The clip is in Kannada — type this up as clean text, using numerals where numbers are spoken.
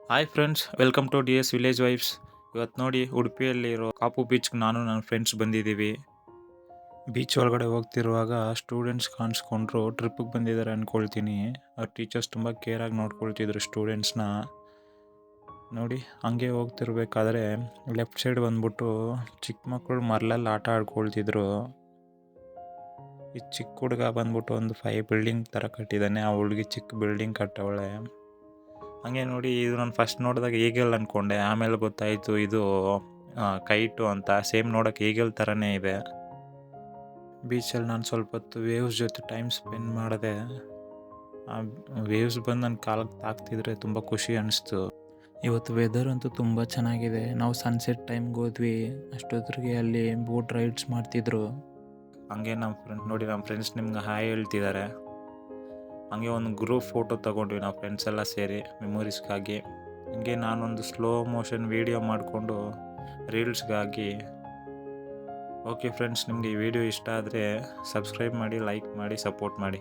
Hi friends, welcome to D S village vibes. ಇವತ್ತು ನೋಡಿ ಉಡುಪಿಯಲ್ಲಿರೋ ಕಾಪು ಬೀಚ್ಗೆ ನಾನು ನನ್ನ ಫ್ರೆಂಡ್ಸ್ ಬಂದಿದ್ದೀವಿ. ಬೀಚ್ ಒಳಗಡೆ ಹೋಗ್ತಿರುವಾಗ ಸ್ಟೂಡೆಂಟ್ಸ್ ಕಾಣಿಸ್ಕೊಂಡ್ರು. ಟ್ರಿಪ್ಪಿಗೆ ಬಂದಿದ್ದಾರೆ ಅಂದ್ಕೊಳ್ತೀನಿ. ಅವ್ರ ಟೀಚರ್ಸ್ ತುಂಬ ಕೇರಾಗಿ ನೋಡ್ಕೊಳ್ತಿದ್ರು ಸ್ಟೂಡೆಂಟ್ಸ್ನ. ನೋಡಿ ಹಂಗೆ ಹೋಗ್ತಿರ್ಬೇಕಾದ್ರೆ ಲೆಫ್ಟ್ ಸೈಡ್ ಬಂದ್ಬಿಟ್ಟು ಚಿಕ್ಕ ಮಕ್ಕಳು ಮರಳಲ್ಲಿ ಆಟ ಆಡ್ಕೊಳ್ತಿದ್ರು. ಈ ಚಿಕ್ಕ ಹುಡುಗ ಬಂದ್ಬಿಟ್ಟು ಒಂದು 5 ಬಿಲ್ಡಿಂಗ್ ಥರ ಕಟ್ಟಿದ್ದಾನೆ. ಆ ಹುಡುಗಿ ಚಿಕ್ಕ ಬಿಲ್ಡಿಂಗ್ ಕಟ್ಟವಳೆ. ಹಂಗೆ ನೋಡಿ, ಇದು ನಾನು ಫಸ್ಟ್ ನೋಡಿದಾಗ ಈಗಲ್ ಅಂದ್ಕೊಂಡೆ. ಆಮೇಲೆ ಗೊತ್ತಾಯಿತು ಇದು ಕೈಟು ಅಂತ. ಸೇಮ್ ನೋಡೋಕೆ ಈಗಲ್ ಥರನೇ ಇದೆ. ಬೀಚಲ್ಲಿ ನಾನು ಸ್ವಲ್ಪ ಹೊತ್ತು ವೇವ್ಸ್ ಜೊತೆ ಟೈಮ್ ಸ್ಪೆಂಡ್ ಮಾಡಿದೆ. ಆ ವೇವ್ಸ್ ಬಂದು ನನ್ನ ಕಾಲಕ್ಕೆ ತಾಕ್ತಿದ್ರೆ ತುಂಬ ಖುಷಿ ಅನಿಸ್ತು. ಇವತ್ತು ವೆದರ್ ಅಂತೂ ತುಂಬ ಚೆನ್ನಾಗಿದೆ. ನಾವು ಸನ್ಸೆಟ್ ಟೈಮ್ಗೆ ಹೋದ್ವಿ. ಅಷ್ಟೊತ್ತಿಗೆ ಅಲ್ಲಿ ಬೋಟ್ ರೈಡ್ಸ್ ಮಾಡ್ತಿದ್ರು. ಹಂಗೆ ನಮ್ಮ ಫ್ರೆಂಡ್ಸ್ ನಿಮ್ಗೆ ಹಾಯ್ ಹೇಳ್ತಿದ್ದಾರೆ. ಹಂಗೆ ಒಂದು ಗ್ರೂಪ್ ಫೋಟೋ ತೊಗೊಂಡ್ವಿ ನಾವು ಫ್ರೆಂಡ್ಸ್ ಎಲ್ಲ ಸೇರಿ ಮೆಮೊರೀಸ್ಗಾಗಿ. ಹಂಗೆ ನಾನೊಂದು ಸ್ಲೋ ಮೋಷನ್ ವೀಡಿಯೋ ಮಾಡಿಕೊಂಡು ರೀಲ್ಸ್ಗಾಗಿ. ಓಕೆ ಫ್ರೆಂಡ್ಸ್, ನಿಮಗೆ ಈ ವಿಡಿಯೋ ಇಷ್ಟ ಆದರೆ ಸಬ್ಸ್ಕ್ರೈಬ್ ಮಾಡಿ, ಲೈಕ್ ಮಾಡಿ, ಸಪೋರ್ಟ್ ಮಾಡಿ.